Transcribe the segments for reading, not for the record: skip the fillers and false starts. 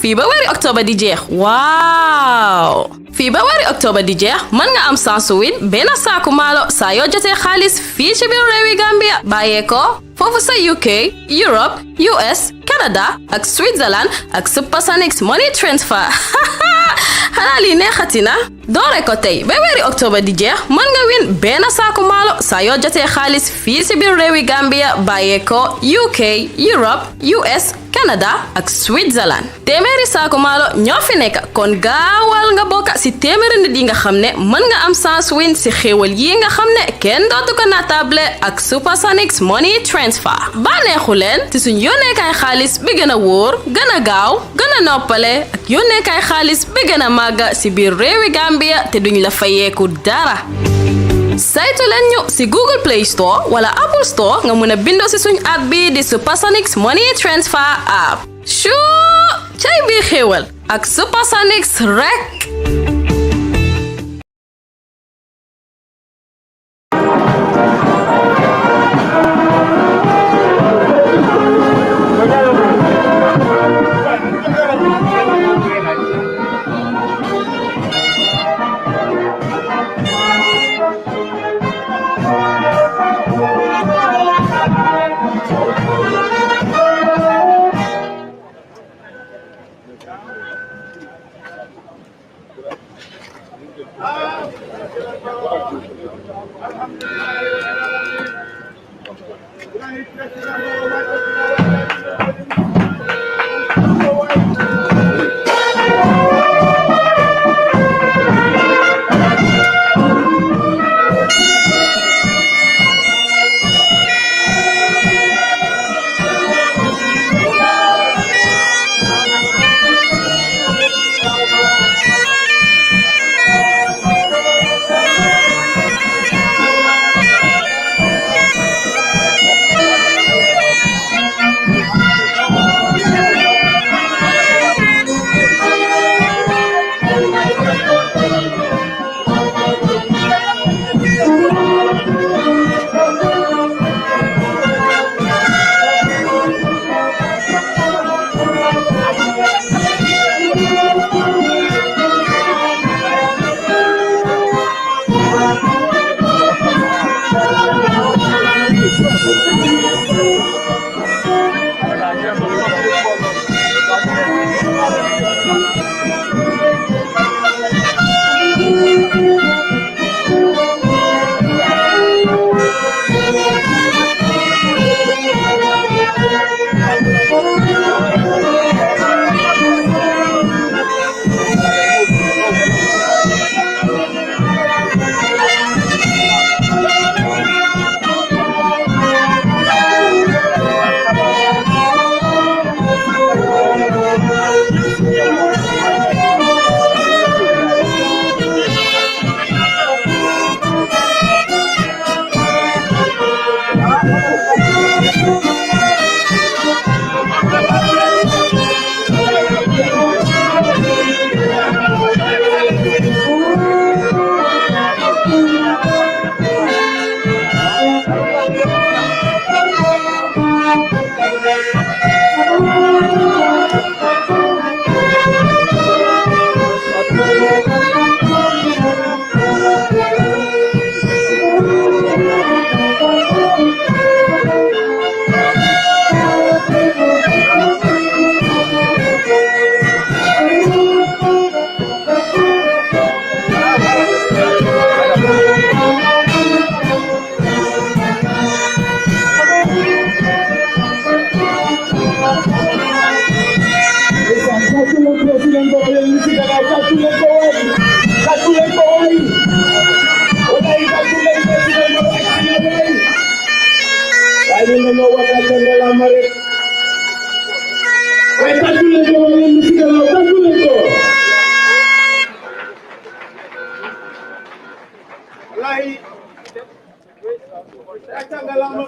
fii ba weeri octobre di jeex waaw fii ba weeri octobre di jeex mën nga am sansu win benn saaku maalo saa yoo jotee xaalis fii ci biir réewi Gambia bàyyee ko foofu sa UK Europe US Canada ak Switzerland ak Supersonics Money Transfer xanaa lii neexati na doore ko tey ba weeri octobre di jeex mën nga win benn saaku maalo saa yoo jotee xaalis fii ci biir réewi Gambia bàyyee ko UK Europe US Canada ak Switzerland téeméeri saaku maalo ñoo fi nekk kon gaawal nga bokka ci téeméeri nit yi nga xam ne mën nga am sans win ci xéewal yi nga xam ne kenn dootu ko natable ak Supersonics Money Transfer bànneexu leen ci suñ yónneekaay xaalis bi gën a wóor gën a gaaw gën a noppale ak yónneekaay xaalis bi gën a màgga ci biir réewi Gambia te duñ la fayeeku dara saytu leen ñu ci Google Play Store wala Apple Store nga mën a bindoo ci suñ app bi di Supersonics Money Transfer app cay bii xéewal ak Supersonics rek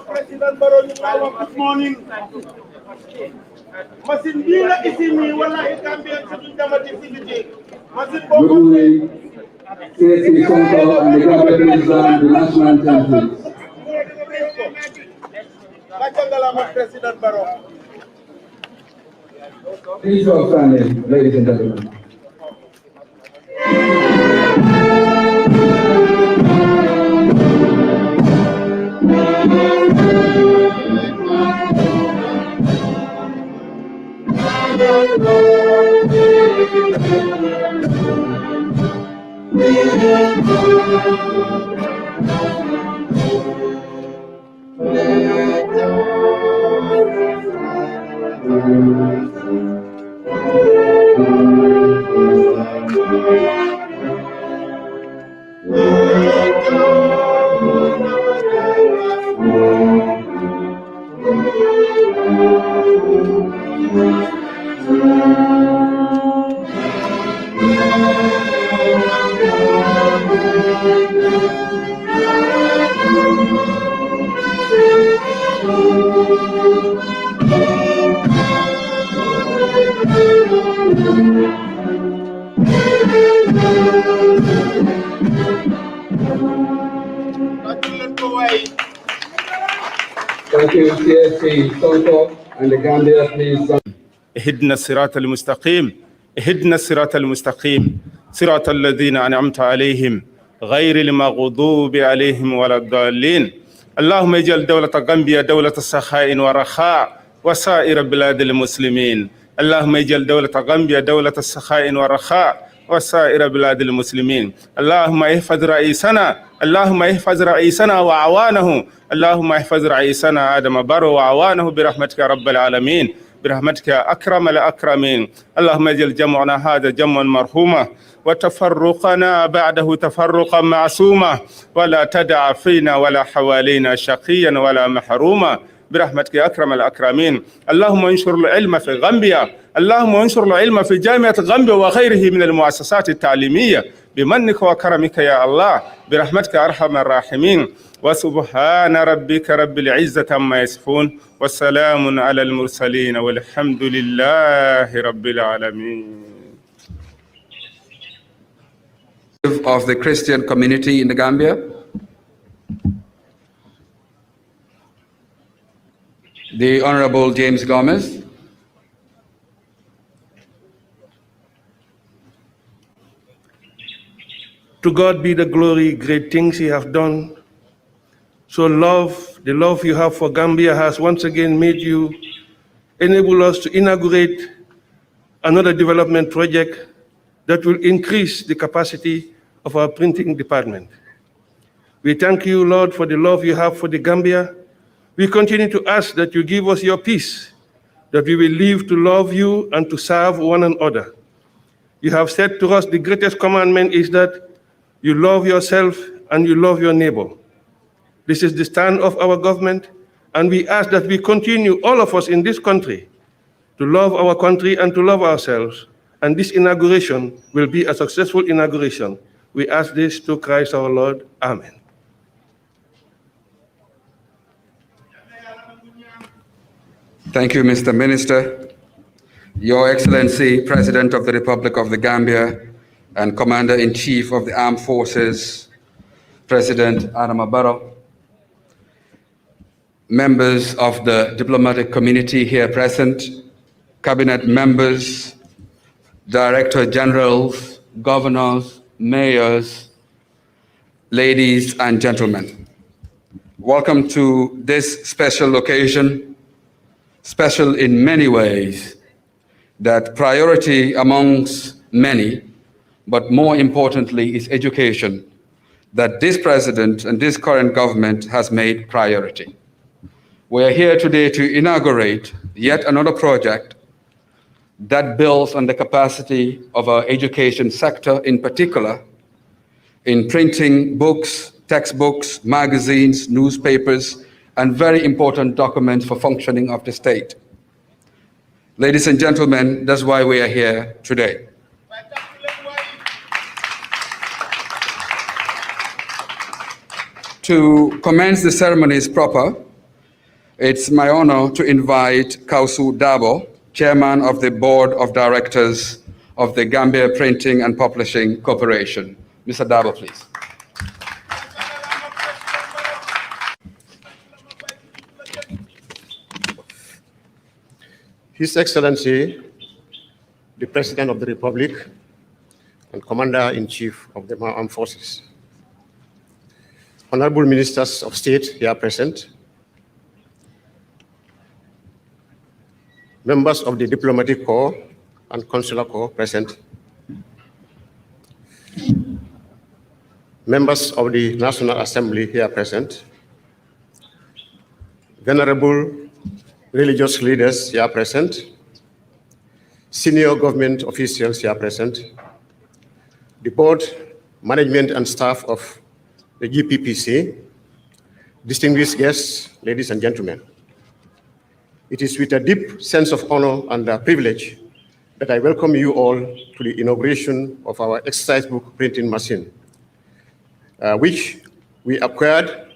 President Barrow, good morning. Masin bila isini wala Gambian sudut dramatic activity. Masin Good CSC Council and the government present the national anthem. President Barrow. Please join standing, ladies and gentlemen. Thank you, CSC Sonko and the Gambia, please. اهدنا الصراط المستقيم اهدنا الصراط المستقيم صراط الذين أنعمت عليهم غير المغضوب عليهم ولا الضالين اللهم اجعل دولة غامبيا دولة سخاء ورخاء وسائر بلاد المسلمين اللهم اجعل دولة غامبيا دولة سخاء ورخاء وسائر بلاد المسلمين اللهم احفظ رئيسنا اللهم احفظ رئيسنا وعوانه اللهم احفظ رئيسنا آدم بارو وعوانه برحمتك يا رب العالمين برحمتك يا أكرم الأكرمين اللهم اجعل جمعنا هذا جمعا مرحوما وتفرقنا بعده تفرقا معصوما ولا تدع فينا ولا حوالينا شقيا ولا محروما برحمتك يا أكرم الأكرمين اللهم انشر العلم في غامبيا اللهم انشر العلم في جامعة غامبيا وغيره من المؤسسات التعليمية بمنك وكرمك يا الله برحمتك يا أرحم الراحمين وسبحان ربك رب العزة عما يصفون والسلام على المرسلين والحمد لله رب العالمين. Of the Christian community in the Gambia, the Honorable James Gomez. To God be the glory, great things He has done. So the love you have for Gambia has once again made you enable us to inaugurate another development project that will increase the capacity of our printing department. We thank you, Lord, for the love you have for the Gambia. We continue to ask that you give us your peace, that we will live to love you and to serve one another. You have said to us the greatest commandment is that you love yourself and you love your neighbor. This is the stand of our government, and we ask that we continue, all of us in this country, to love our country and to love ourselves. And this inauguration will be a successful inauguration. We ask this through Christ our Lord. Amen. Thank you, Mr. Minister. Your Excellency, President of the Republic of the Gambia and Commander-in-Chief of the Armed Forces, President Adama Barrow, members of the diplomatic community here present, cabinet members, director generals, governors, mayors, ladies and gentlemen. Welcome to this special occasion, special in many ways, that priority amongst many, but more importantly is education, that this president and this current government has made priority. We are here today to inaugurate yet another project that builds on the capacity of our education sector, in particular, in printing books, textbooks, magazines, newspapers, and very important documents for functioning of the state. Ladies and gentlemen, that's why we are here today. To commence the ceremonies proper, it's my honor to invite Kausu Dabo, Chairman of the Board of Directors of the Gambia Printing and Publishing Corporation. Mr. Dabo, please. His Excellency, the President of the Republic and Commander-in-Chief of the Armed Forces, Honorable Ministers of State here present, members of the Diplomatic Corps and Consular Corps present, members of the National Assembly here present, venerable religious leaders here present, senior government officials here present, the board, management, and staff of the GPPC, distinguished guests, ladies and gentlemen. It is with a deep sense of honor and privilege that I welcome you all to the inauguration of our exercise book printing machine, which we acquired,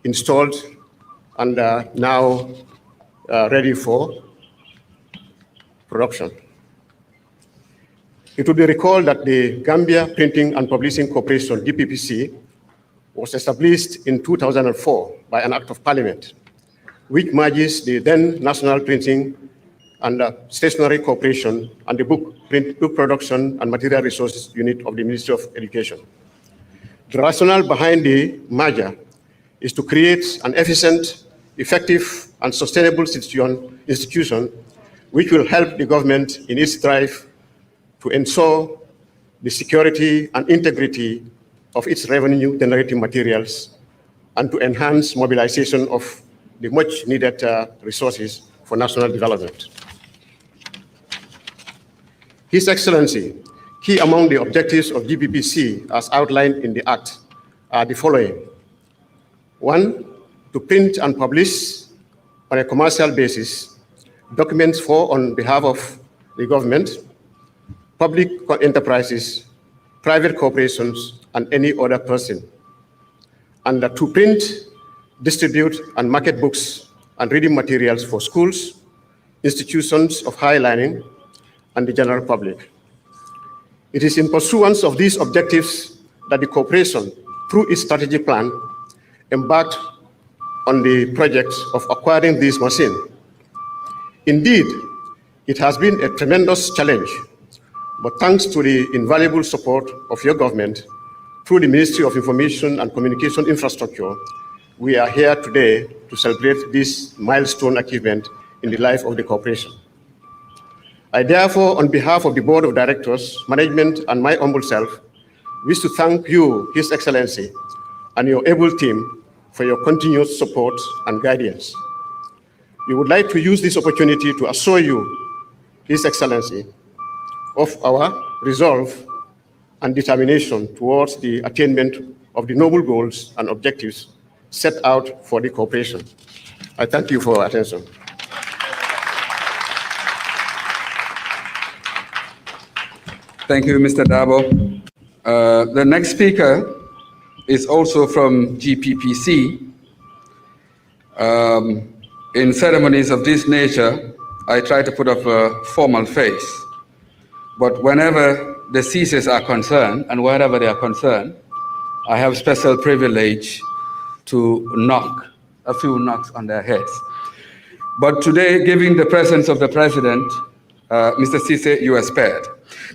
installed, and are now ready for production. It will be recalled that the Gambia Printing and Publishing Corporation, GPPC, was established in 2004 by an act of parliament, which merges the then National Printing and Stationery Corporation and the book production and material resources unit of the Ministry of Education. The rationale behind the merger is to create an efficient, effective, and sustainable institution which will help the government in its drive to ensure the security and integrity of its revenue-generating materials and to enhance mobilization of the much-needed resources for national development. His Excellency, key among the objectives of GPPC as outlined in the Act are the following. 1, to print and publish on a commercial basis documents for on behalf of the government, public enterprises, private corporations, and any other person. And to print, distribute, and market books and reading materials for schools, institutions of higher learning, and the general public. It is in pursuance of these objectives that the corporation, through its strategic plan, embarked on the project of acquiring this machine. Indeed, it has been a tremendous challenge, but thanks to the invaluable support of your government through the Ministry of Information and Communication Infrastructure, we are here today to celebrate this milestone achievement in the life of the corporation. I therefore, on behalf of the Board of Directors, Management, and my humble self, wish to thank you, His Excellency, and your able team for your continued support and guidance. We would like to use this opportunity to assure you, His Excellency, of our resolve and determination towards the attainment of the noble goals and objectives set out for the corporation. I thank you for your attention. Thank you, Mr. Dabo. The next speaker is also from GPPC. In ceremonies of this nature, I try to put up a formal face. But whenever the CSEs are concerned, and wherever they are concerned, I have special privilege to knock, a few knocks on their heads. But today, given the presence of the President, Mr. Cisse, you are spared.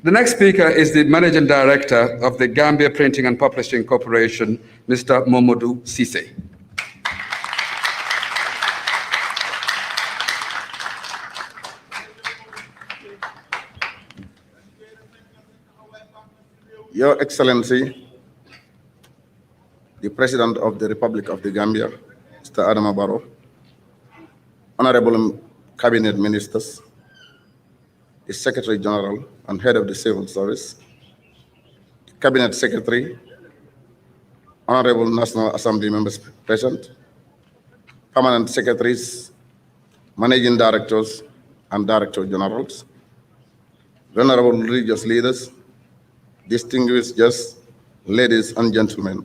The next speaker is the Managing Director of the Gambia Printing and Publishing Corporation, Mr. Momodu Cisse. Your Excellency, the President of the Republic of the Gambia, Mr. Adama Barrow, Honorable Cabinet Ministers, the Secretary General and Head of the Civil Service, the Cabinet Secretary, Honorable National Assembly members present, Permanent Secretaries, Managing Directors and Director Generals, Venerable religious leaders, distinguished guests, ladies and gentlemen,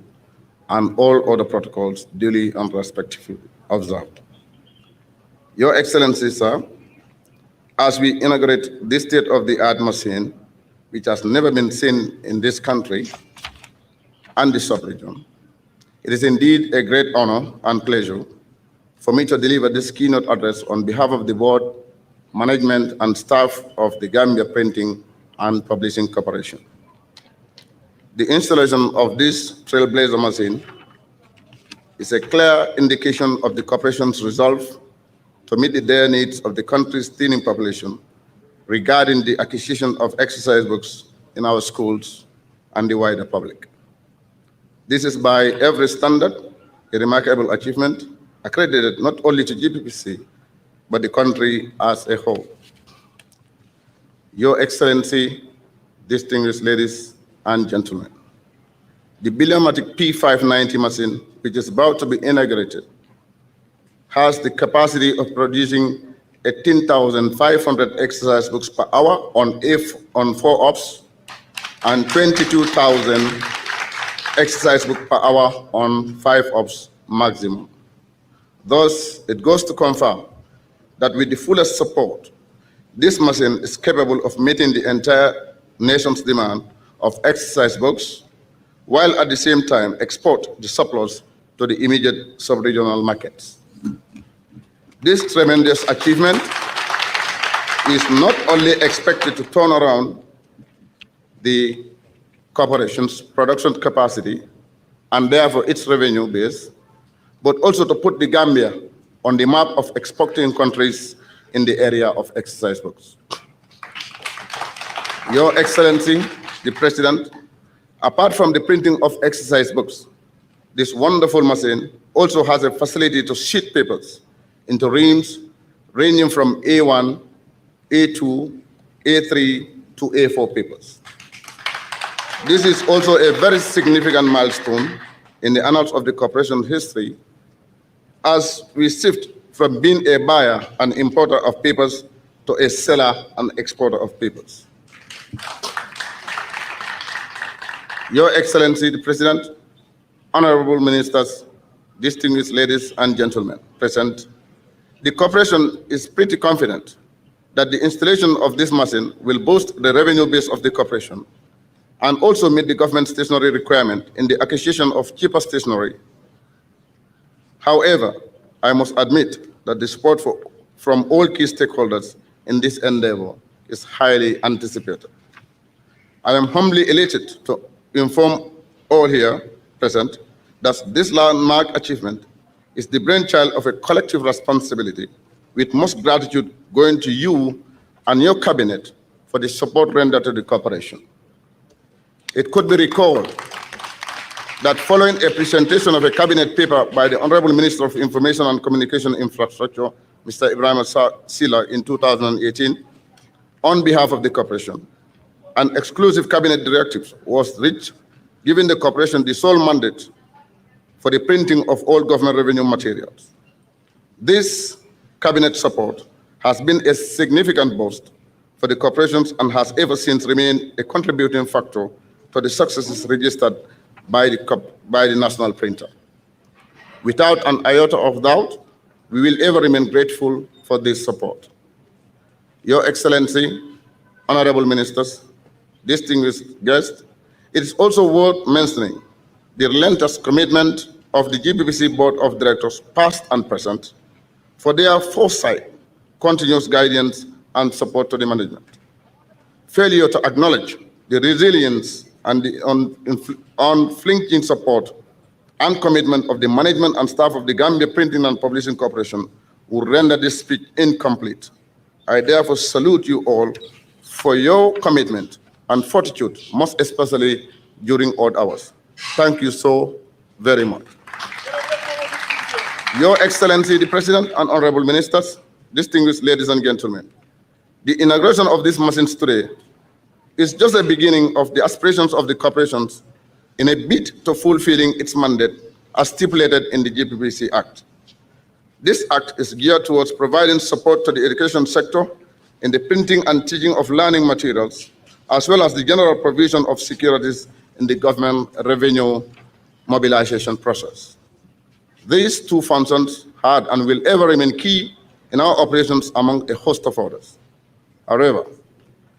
and all other protocols duly and respectfully observed. Your Excellency, sir, as we inaugurate this state-of-the-art machine, which has never been seen in this country and the sub-region, it is indeed a great honor and pleasure for me to deliver this keynote address on behalf of the board, management, and staff of the Gambia Printing and Publishing Corporation. The installation of this trailblazer machine is a clear indication of the corporation's resolve to meet the dire needs of the country's teenage population regarding the acquisition of exercise books in our schools and the wider public. This is by every standard a remarkable achievement accredited not only to GPPC, but the country as a whole. Your Excellency, distinguished ladies and gentlemen, the Bielomatik P590 machine, which is about to be inaugurated, has the capacity of producing 18,500 exercise books per hour on 4 ops and 22,000 exercise books per hour on 5 ops maximum. Thus, it goes to confirm that with the fullest support, this machine is capable of meeting the entire nation's demand of exercise books, while at the same time export the surplus to the immediate sub-regional markets. This tremendous achievement is not only expected to turn around the corporation's production capacity and therefore its revenue base, but also to put the Gambia on the map of exporting countries in the area of exercise books. Your Excellency, the President, apart from the printing of exercise books, this wonderful machine also has a facility to sheet papers into reams ranging from A1, A2, A3 to A4 papers. This is also a very significant milestone in the annals of the corporation's history as we shift from being a buyer and importer of papers to a seller and exporter of papers. Your Excellency, the President, honorable ministers, distinguished ladies and gentlemen present, the corporation is pretty confident that the installation of this machine will boost the revenue base of the corporation and also meet the government stationery requirement in the acquisition of cheaper stationery. However, I must admit that the support from all key stakeholders in this endeavor is highly anticipated. I am humbly elated to inform all here present that this landmark achievement is the brainchild of a collective responsibility, with most gratitude going to you and your cabinet for the support rendered to the corporation. It could be recalled that following a presentation of a cabinet paper by the Honorable Minister of Information and Communication Infrastructure, Mr. Ibrahim Sila, in 2018, on behalf of the corporation, an exclusive cabinet directive was reached, giving the corporation the sole mandate for the printing of all government revenue materials. This cabinet support has been a significant boost for the corporations and has ever since remained a contributing factor to the successes registered by the national printer. Without an iota of doubt, we will ever remain grateful for this support. Your Excellency, honorable ministers, distinguished guests, it is also worth mentioning the relentless commitment of the GPPC Board of Directors, past and present, for their foresight, continuous guidance, and support to the management. Failure to acknowledge the resilience and the unflinching support and commitment of the management and staff of the Gambia Printing and Publishing Corporation would render this speech incomplete. I therefore salute you all for your commitment and fortitude, most especially during odd hours. Thank you so very much. Your Excellency, the President and honorable ministers, distinguished ladies and gentlemen, the inauguration of these machines today is just the beginning of the aspirations of the corporations in a bid to fulfilling its mandate as stipulated in the GPPC Act. This act is geared towards providing support to the education sector in the printing and teaching of learning materials, as well as the general provision of securities in the government revenue mobilization process. These two functions had and will ever remain key in our operations among a host of others. However,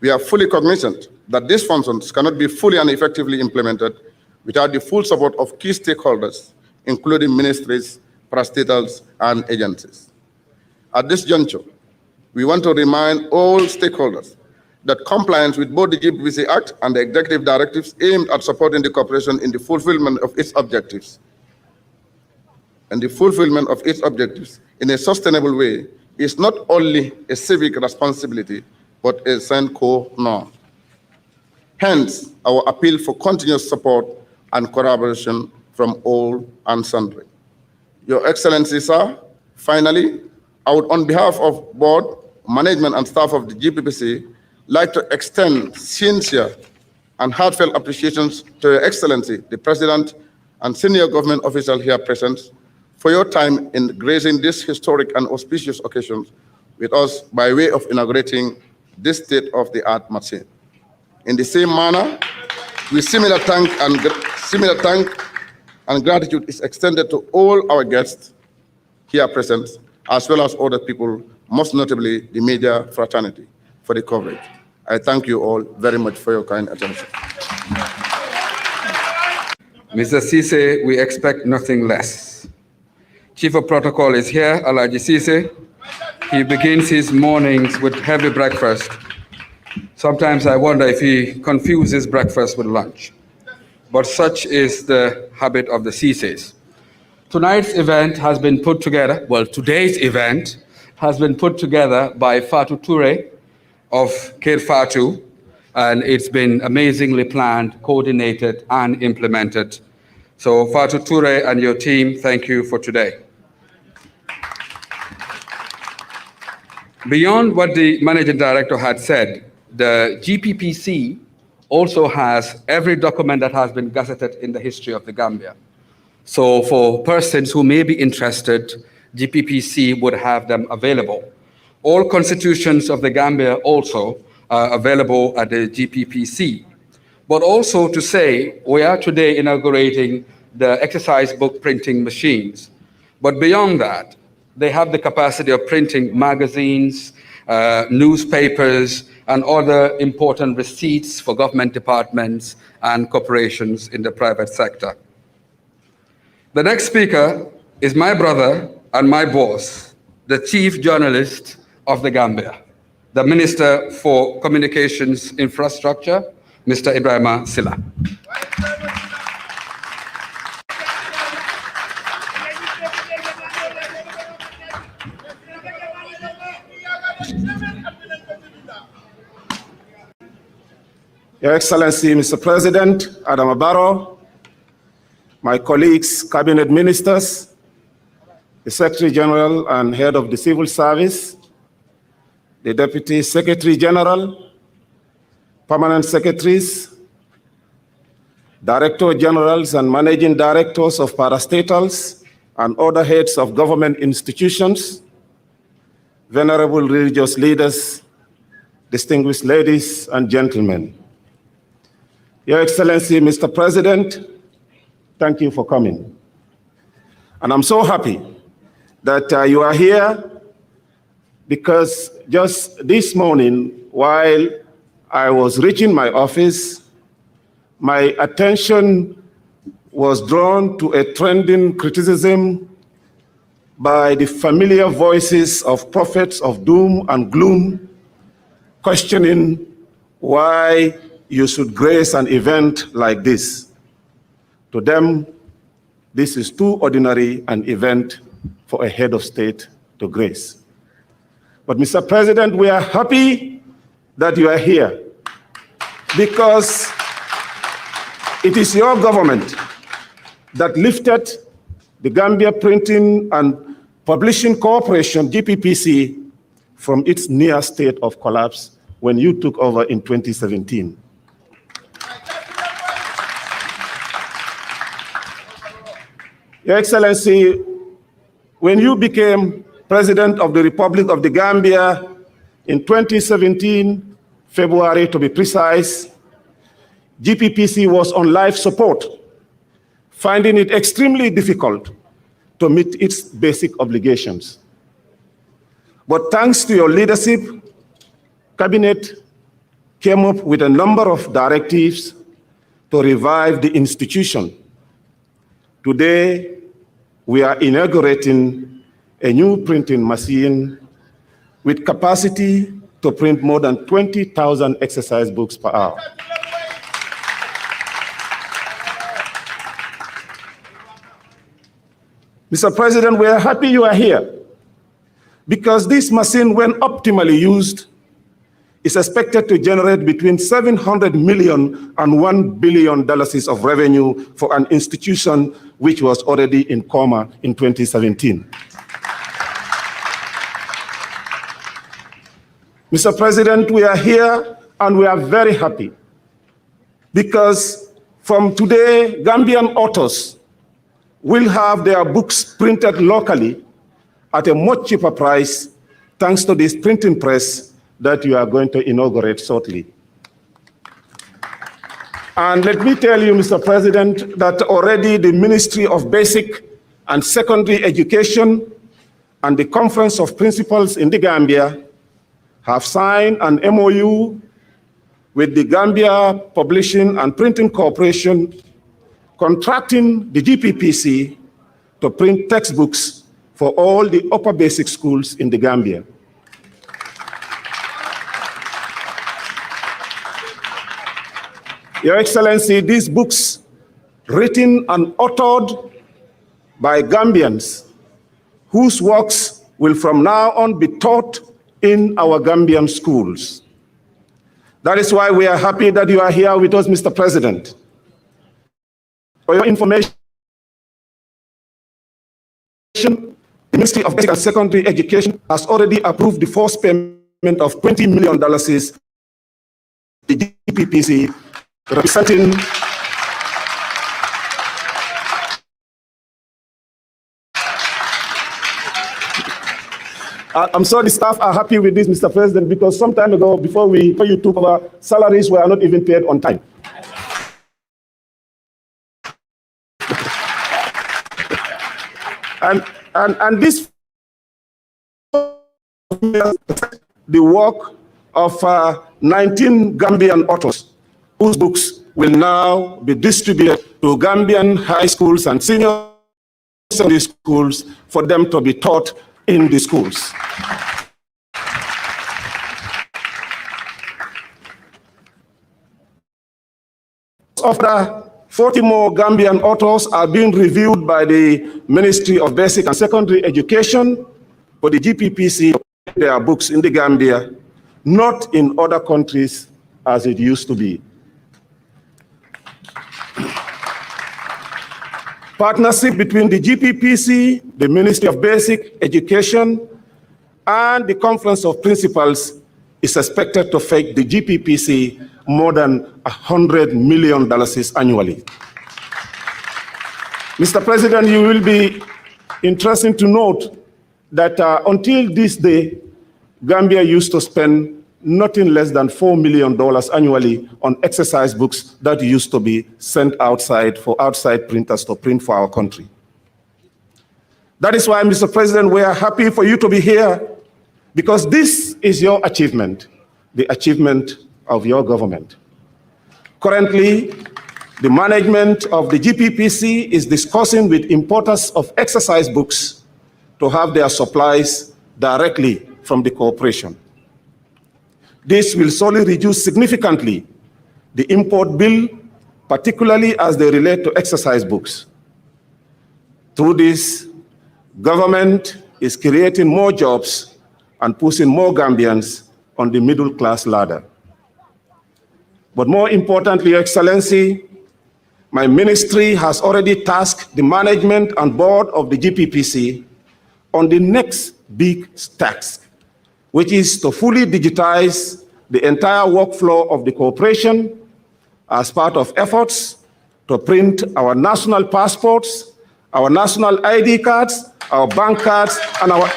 we are fully cognizant that these functions cannot be fully and effectively implemented without the full support of key stakeholders, including ministries, parastatals, and agencies. At this juncture, we want to remind all stakeholders that compliance with both the GPPC Act and the executive directives aimed at supporting the corporation in the fulfillment of its objectives in a sustainable way is not only a civic responsibility, but a sine qua non. Hence, our appeal for continuous support and collaboration from all and sundry. Your Excellency, sir, finally, I would, on behalf of board, management, and staff of the GPPC, like to extend sincere and heartfelt appreciations to Your Excellency, the President and senior government officials here present, for your time in gracing this historic and auspicious occasion with us by way of inaugurating this state-of-the-art machine. In the same manner, similar thank and gratitude is extended to all our guests here present, as well as other people, most notably the media fraternity, for the coverage. I thank you all very much for your kind attention. Mr. Cisse, we expect nothing less. Chief of Protocol is here, Alaji Cisse. He begins his mornings with heavy breakfast. Sometimes I wonder if he confuses breakfast with lunch. But such is the habit of the Cisses. Tonight's event has been put together, today's event has been put together by Fatou Toure of Kir Fatou, and it's been amazingly planned, coordinated, and implemented. So Fatou Toure and your team, thank you for today. Beyond what the Managing Director had said, the GPPC also has every document that has been gazetted in the history of the Gambia. So for persons who may be interested, GPPC would have them available. All constitutions of the Gambia also are available at the GPPC. But also to say, we are today inaugurating the exercise book printing machines. But beyond that, they have the capacity of printing magazines, newspapers, and other important receipts for government departments and corporations in the private sector. The next speaker is my brother and my boss, the chief journalist of the Gambia, the Minister for Communications Infrastructure, Mr. Ibrahima Silla. Your Excellency, Mr. President, Adama Barrow, my colleagues, cabinet ministers, the Secretary General and Head of the Civil Service, the Deputy Secretary General, Permanent Secretaries, Director Generals and Managing Directors of parastatals and other heads of government institutions, venerable religious leaders, distinguished ladies and gentlemen. Your Excellency, Mr. President, thank you for coming. And I'm so happy that you are here because just this morning, while I was reaching my office, my attention was drawn to a trending criticism by the familiar voices of prophets of doom and gloom, questioning why you should grace an event like this. To them, this is too ordinary an event for a head of state to grace. But Mr. President, we are happy that you are here because it is your government that lifted the Gambia Printing and Publishing Corporation, GPPC, from its near state of collapse when you took over in 2017. Your Excellency, when you became President of the Republic of the Gambia in 2017, February to be precise, GPPC was on life support, finding it extremely difficult to meet its basic obligations. But thanks to your leadership, Cabinet came up with a number of directives to revive the institution. Today, we are inaugurating a new printing machine with capacity to print more than 20,000 exercise books per hour. Mr. President, we are happy you are here because this machine, when optimally used, is expected to generate between $700 million and $1 billion of revenue for an institution which was already in coma in 2017. Mr. President, we are here and we are very happy because from today, Gambian authors will have their books printed locally at a much cheaper price thanks to this printing press that you are going to inaugurate shortly. And let me tell you, Mr. President, that already the Ministry of Basic and Secondary Education and the Conference of Principals in the Gambia have signed an MOU with the Gambia Publishing and Printing Corporation contracting the GPPC to print textbooks for all the upper basic schools in the Gambia. Your Excellency, these books, written and authored by Gambians, whose works will from now on be taught in our Gambian schools. That is why we are happy that you are here with us, Mr. President. For your information, the Ministry of Basic and Secondary Education has already approved the first payment of $20 million to the GPPC, representing I'm sorry the staff are happy with this, Mr. President, because some time ago, before you took over, salaries were not even paid on time. And this the work of 19 Gambian authors whose books will now be distributed to Gambian high schools and senior secondary schools for them to be taught in the schools. After 40 more Gambian authors are being reviewed by the Ministry of Basic and Secondary Education for the GPPC to print their books in the Gambia, not in other countries as it used to be. Partnership between the GPPC, the Ministry of Basic Education, and the Conference of Principals is expected to fetch the GPPC more than $100 million annually. Mr. President, you will be interested to note that until this day, Gambia used to spend nothing less than $4 million annually on exercise books that used to be sent outside for outside printers to print for our country. That is why, Mr. President, we are happy for you to be here, because this is your achievement, the achievement of your government. Currently, the management of the GPPC is discussing with importers of exercise books to have their supplies directly from the corporation. This will solely reduce significantly the import bill, particularly as they relate to exercise books. Through this, government is creating more jobs and pushing more Gambians on the middle class ladder. But more importantly, Your Excellency, my ministry has already tasked the management and board of the GPPC on the next big task, which is to fully digitize the entire workflow of the corporation as part of efforts to print our national passports, our national ID cards, our bank cards, and our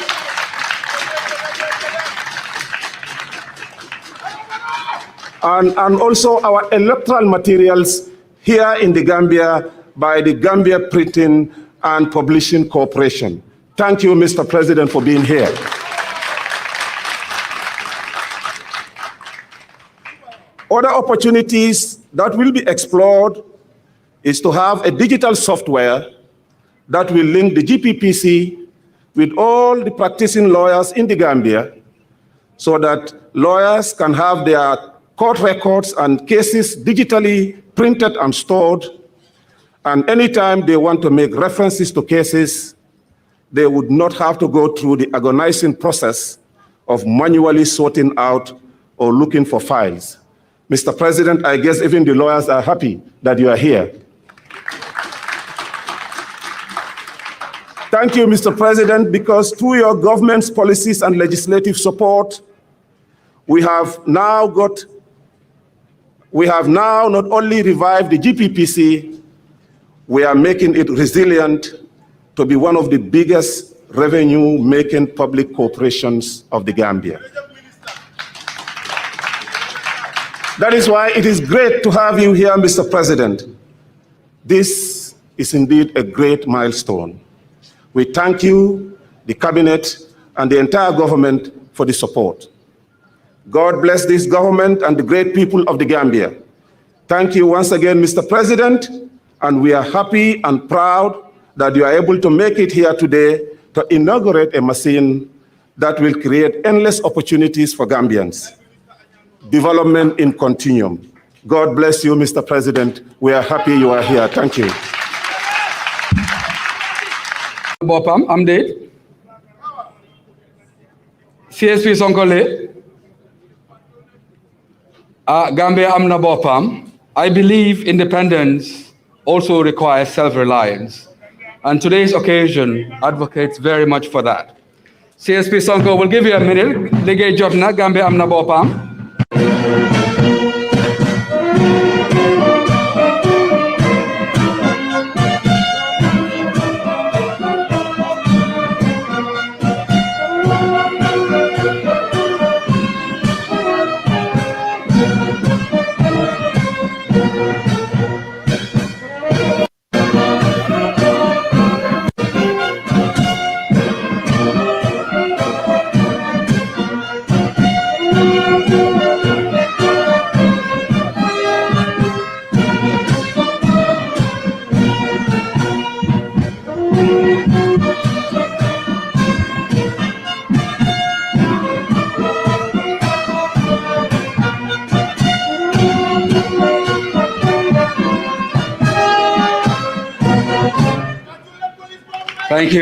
and also our electoral materials here in the Gambia by the Gambia Printing and Publishing Corporation. Thank you, Mr. President, for being here. Other opportunities that will be explored is to have a digital software that will link the GPPC with all the practicing lawyers in the Gambia so that lawyers can have their court records and cases digitally printed and stored, and anytime they want to make references to cases, they would not have to go through the agonizing process of manually sorting out or looking for files. Mr. President, I guess even the lawyers are happy that you are here. Thank you, Mr. President, because through your government's policies and legislative support, we have now not only revived the GPPC, we are making it resilient to be one of the biggest revenue-making public corporations of the Gambia. That is why it is great to have you here, Mr. President. This is indeed a great milestone. We thank you, the Cabinet, and the entire government for the support. God bless this government and the great people of the Gambia. Thank you once again, Mr. President, and we are happy and proud that you are able to make it here today to inaugurate a machine that will create endless opportunities for Gambians. Development in continuum. God bless you, Mr. President. We are happy you are here. Thank you. Bopam amde CSP Sonkole Gambia amna bopam. I believe independence also requires self-reliance, and today's occasion advocates very much for that. CSP Sonko will give you a minute. Ligay jotna Gambia amna bopam.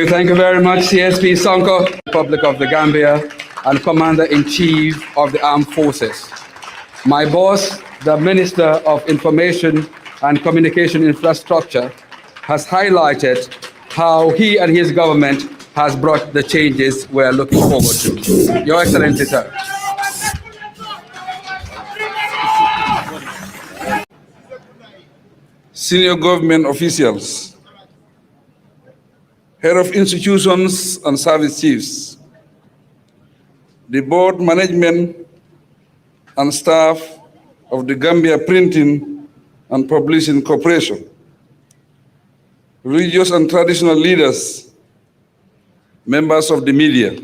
Thank you very much, CSP Sonko, Republic of the Gambia, and Commander-in-Chief of the Armed Forces. My boss, the Minister of Information and Communication Infrastructure, has highlighted how he and his government has brought the changes we are looking forward to. Your Excellency, sir. Senior government officials, head of institutions and service chiefs, the board management and staff of the Gambia Printing and Publishing Corporation, religious and traditional leaders, members of the media,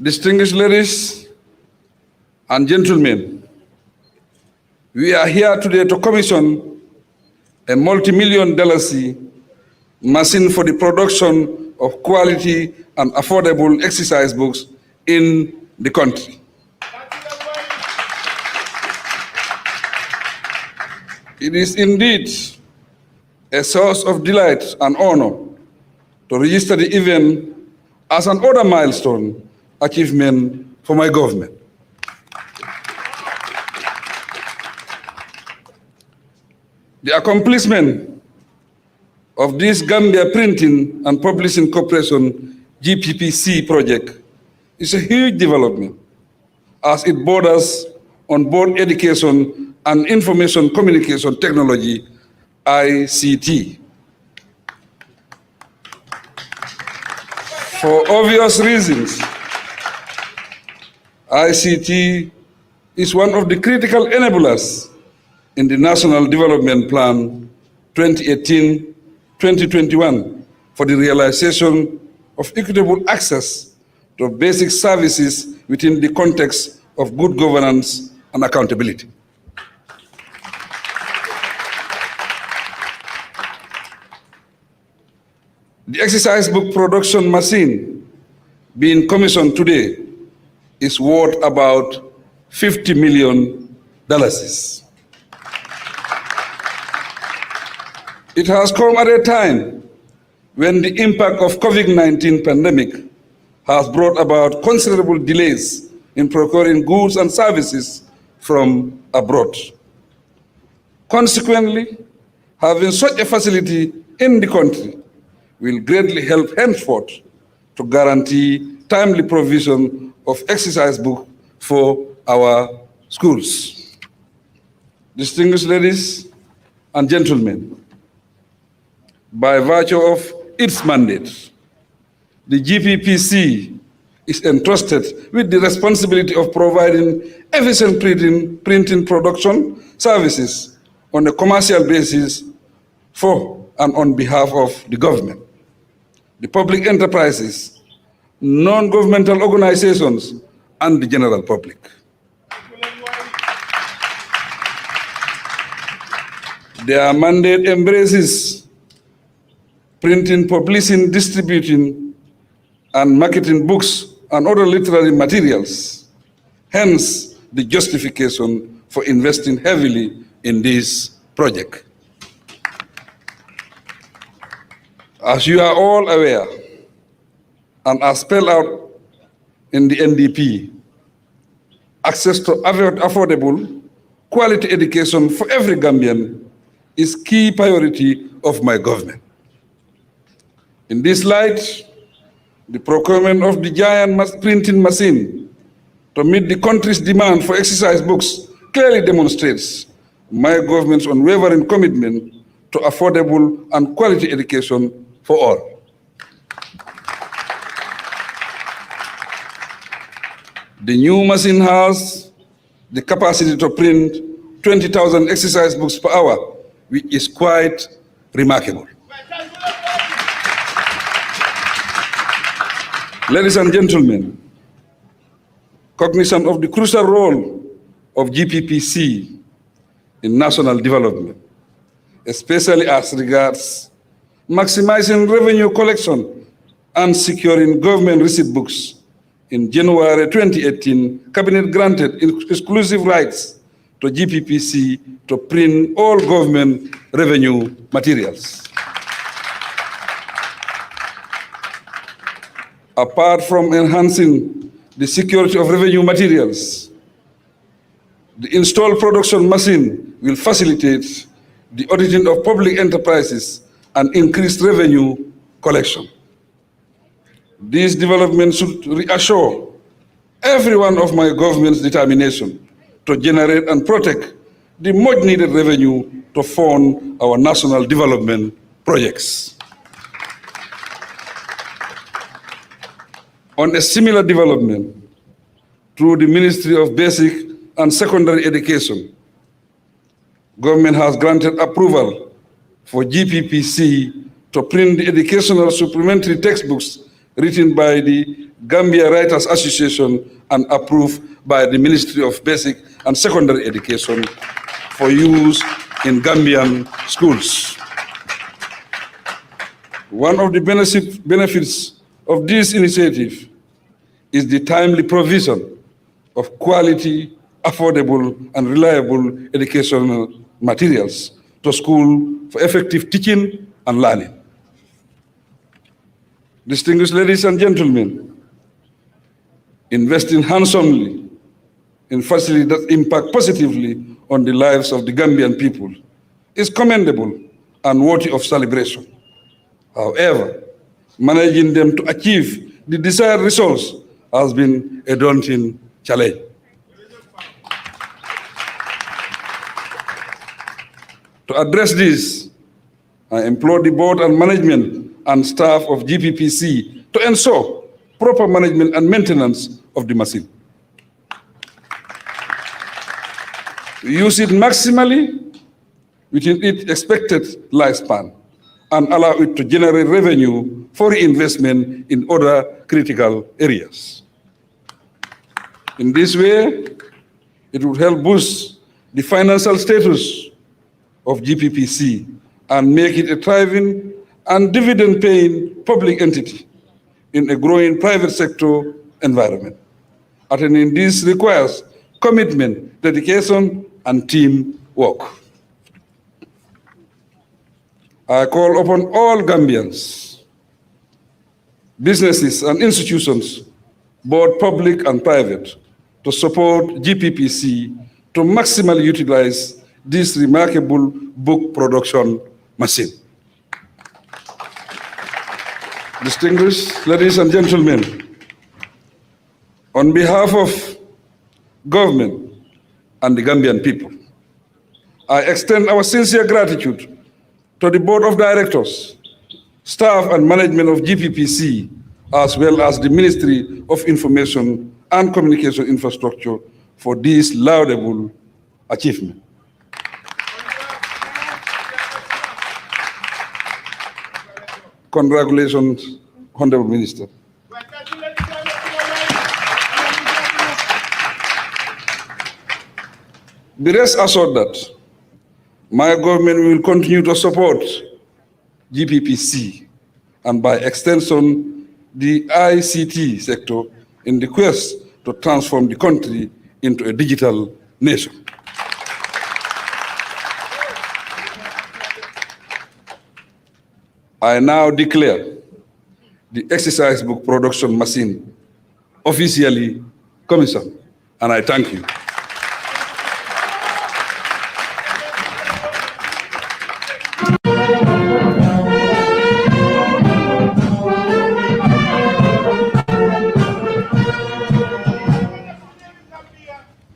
distinguished ladies and gentlemen, we are here today to commission a multi-million dollar machine for the production of quality and affordable exercise books in the country. It is indeed a source of delight and honor to register the event as an other milestone achievement for my government. The accomplishment of this Gambia Printing and Publishing Corporation GPPC project is a huge development as it borders on both education and information communication technology, ICT. For obvious reasons, ICT is one of the critical enablers in the National Development Plan 2018-2021 for the realization of equitable access to basic services within the context of good governance and accountability. The exercise book production machine being commissioned today is worth about $50 million. It has come at a time when the impact of COVID-19 pandemic has brought about considerable delays in procuring goods and services from abroad. Consequently, having such a facility in the country will greatly help henceforth to guarantee timely provision of exercise books for our schools. Distinguished ladies and gentlemen, by virtue of its mandate, the GPPC is entrusted with the responsibility of providing efficient printing production services on a commercial basis for and on behalf of the government, the public enterprises, non-governmental organizations, and the general public. Their mandate embraces printing, publishing, distributing, and marketing books and other literary materials. Hence, the justification for investing heavily in this project. As you are all aware, and as spelled out in the NDP, access to affordable, quality education for every Gambian is key priority of my government. In this light, the procurement of the giant printing machine to meet the country's demand for exercise books clearly demonstrates my government's unwavering commitment to affordable and quality education for all. The new machine has the capacity to print 20,000 exercise books per hour, which is quite remarkable. Ladies and gentlemen, cognizant of the crucial role of GPPC in national development, especially as regards maximizing revenue collection and securing government receipt books, in January 2018, Cabinet granted exclusive rights to GPPC to print all government revenue materials. Apart from enhancing the security of revenue materials, the installed production machine will facilitate the auditing of public enterprises and increase revenue collection. These developments should reassure every one of my government's determination to generate and protect the much needed revenue to fund our national development projects. On a similar development, through the Ministry of Basic and Secondary Education, government has granted approval for GPPC to print the educational supplementary textbooks written by the Gambia Writers Association and approved by the Ministry of Basic and Secondary Education for use in Gambian schools. One of the benefits of this initiative is the timely provision of quality, affordable, and reliable educational materials to school for effective teaching and learning. Distinguished ladies and gentlemen, investing handsomely in facilities that impact positively on the lives of the Gambian people is commendable and worthy of celebration. However, managing them to achieve the desired results has been a daunting challenge. To address this, I implore the board and management and staff of GPPC to ensure proper management and maintenance of the machine. Use it maximally within its expected lifespan and allow it to generate revenue for reinvestment in other critical areas. In this way, it would help boost the financial status of GPPC and make it a thriving and dividend-paying public entity in a growing private sector environment. Attaining this requires commitment, dedication, and teamwork. I call upon all Gambians, businesses and institutions, both public and private, to support GPPC to maximally utilize this remarkable book production machine. Distinguished ladies and gentlemen, on behalf of government and the Gambian people, I extend our sincere gratitude to the Board of Directors, staff and management of GPPC, as well as the Ministry of Information and Communication Infrastructure for this laudable achievement. Congratulations, Honorable Minister. Be rest assured that my government will continue to support GPPC and by extension the ICT sector in the quest to transform the country into a digital nation. I now declare the exercise book production machine officially commissioned, and I thank you.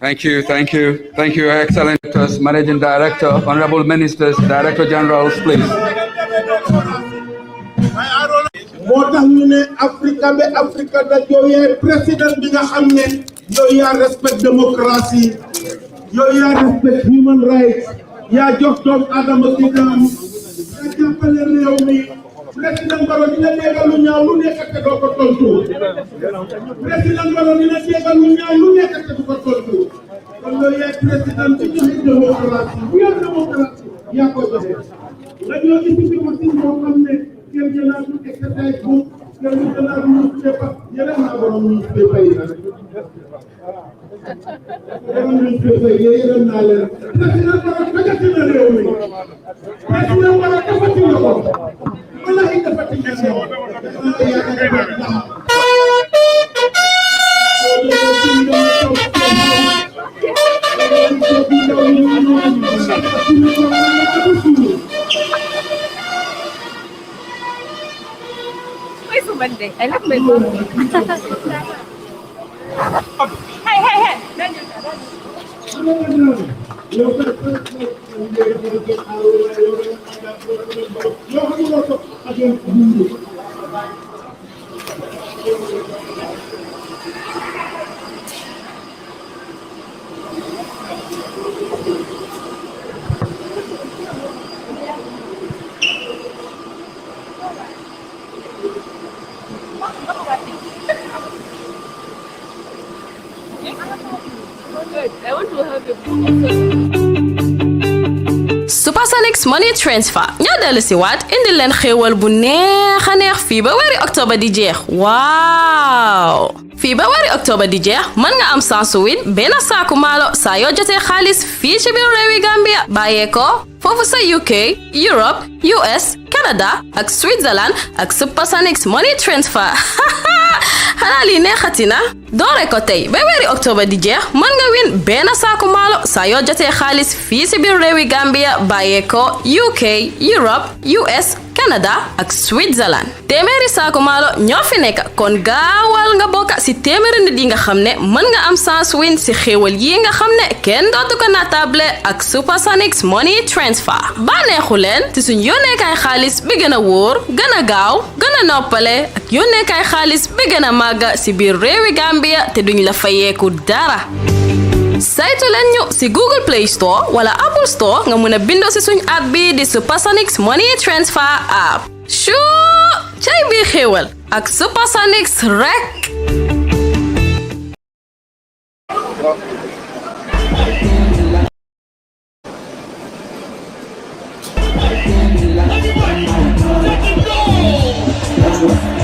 Thank you, Excellent Directors, Managing Director, Honorable Ministers, Director Generals, please. moo tax ñu ne Africa ba Africa da yow yaay président bi nga xam ne yow yaa respect démocratie yow yaa respect human rights yaa jox doomu Adama ci kanam yaa jàppale réew mi président Barrow dina déggal lu ñaaw lu nekk te doo ko tontu président Barrow dina déggal lu ñaaw lu nekk te du ko tontu kon yow yaay président bi joxe démocratie bu yor démocratie yaa ko joxe nga ñoo indi fi machine boo xam ne kenn jëlaatu exercice bu kenn jëlaatu newspaper yeneen naa borom newspaper yi borom newspaper yi yeneen naa leen président Barrow fajati na réew mi président Barrow defati na ko wallahi defati na Monday. I love my mom. Hey, hey, hey. I want to have a Supersonics Money Transfer ñoo dellu si waat indi leen xéewal bu neex a neex fii ba weeri octobre di jeex waaw fii ba weeri octobre di jeex mën nga am sansu win benn saaku maalo saa yoo jotee xaalis fii ci biir réewi Gambia bàyyee ko foofu sa UK Europe US Canada ak Switzerland ak Supersonics Money Transfer xanaa lii neexati na doore ko tey ba weeri octobre di jeex mën nga win benn saaku maalo saa yoo jotee xaalis fii ci biir réewi Gambia bàyyee ko UK Europe US Canada ak Switzerland téeméeri saaku maalo ñoo fi nekk kon gaawal nga bokk ci téeméeri nit yi nga xam ne mën nga am sans win ci xéewal yi nga xam ne kenn dootu ko natable ak Supersonics Money Transfer bànneexu leen ci suñ yónneekaay xaalis bi gën a wóor gën a gaaw gën a noppale ak yónneekaay xaalis bi gën a màgg ci biir réewi Gambia te duñ la fayeeku dara saytu leen ñu ci Google Play Store wala Apple Store nga mën a bindoo ci suñ app bi di Supersonics Money Transfer app shuu cay bi xéewal ak Supersonics rek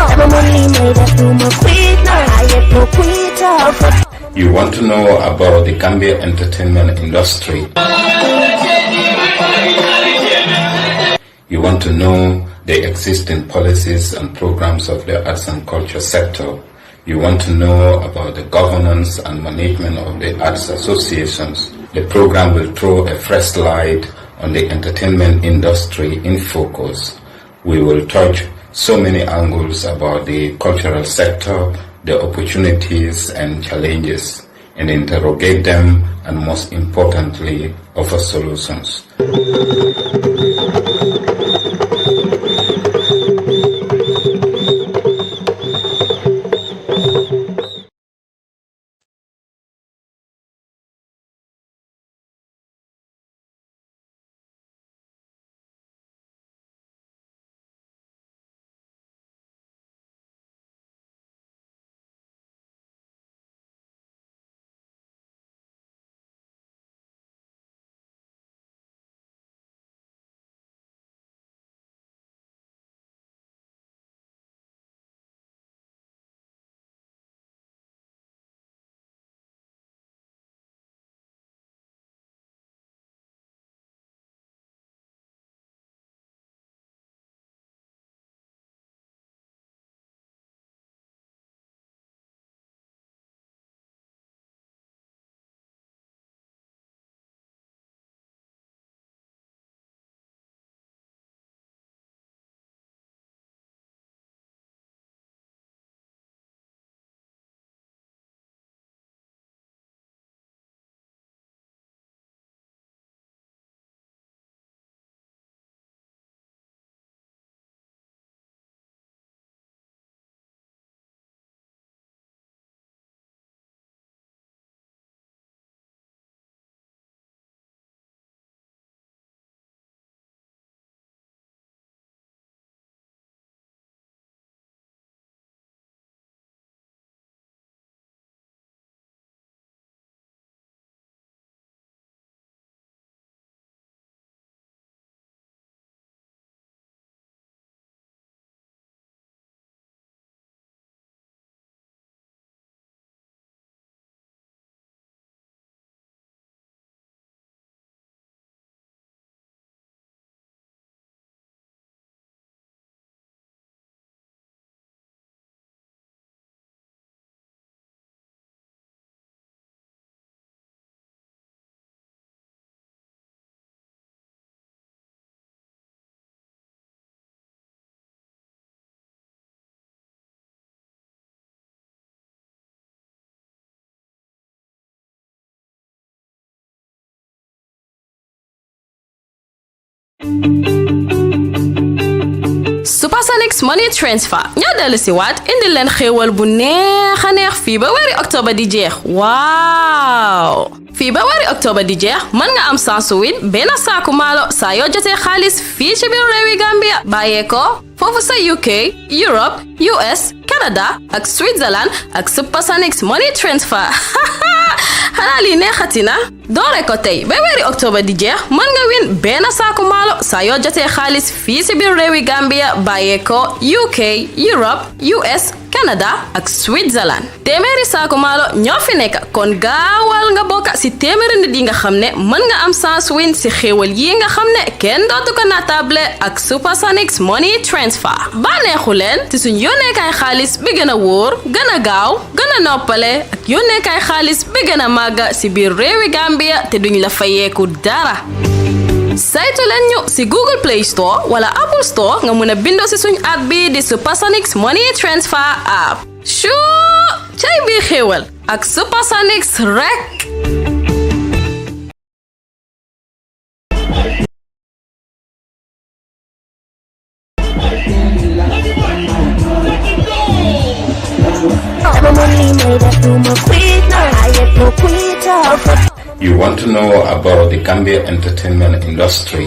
I'm a money made You want to know about the Gambia entertainment industry. You want to know the existing policies and programs of the arts and culture sector. You want to know about the governance and management of the arts associations. The program will throw a fresh light on the entertainment industry in focus. We will touch so many angles about the cultural sector, the opportunities and challenges, and interrogate them, and most importantly, offer solutions. Supersonics Money Transfer ñoo dellu si waat indi leen xéewal bu neex a neex fii ba weeri octobre di jeex waaw fii ba weeri octobre di jeex mën nga am sansu win benn saaku maalo saa yoo jotee xaalis fii ci biir réewi Gambia bàyyee ko foofu sa UK Europe US Canada ak Switzerland ak Supersonics Money Transfer xanaa lii neexati na doore ko tey ba weeri octobre di jeex mën nga win benn saaku maalo saa yoo jotee xaalis fii ci biir réewi Gambia bàyyee ko UK Europe US Canada ak Switzerland téeméeri saaku maalo ñoo fi nekk kon gaawal nga bokk ci téeméeri nit yi nga xam ne mën nga am sans win ci xéewal yi nga xam ne kenn dootu ko natable ak Supersonics Money Transfer bànneexu leen ci suñ yónneekaay xaalis bi gën a wóor gën a gaaw gën a noppale ak yónneekaay xaalis bi gën a màgg ci biir réewi Gambia te duñ la fayeeku dara saytu leen ñu ci Google Play Store wala Apple Store nga mën a bindoo ci suñ app bi di Supersonics Money Transfer app shuu cay bi xéewal ak Supersonics rek You want to know about the Gambia entertainment industry.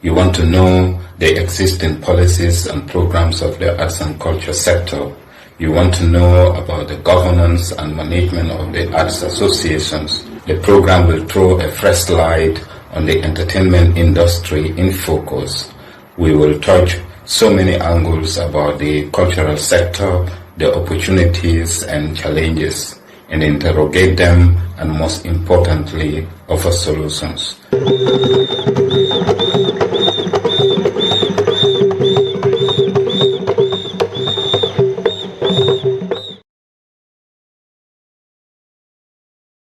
You want to know the existing policies and programs of the arts and culture sector. You want to know about the governance and management of the arts associations. The program will throw a fresh light on the entertainment industry in focus. We will touch so many angles about the cultural sector, the opportunities and challenges, and interrogate them, and most importantly, offer solutions.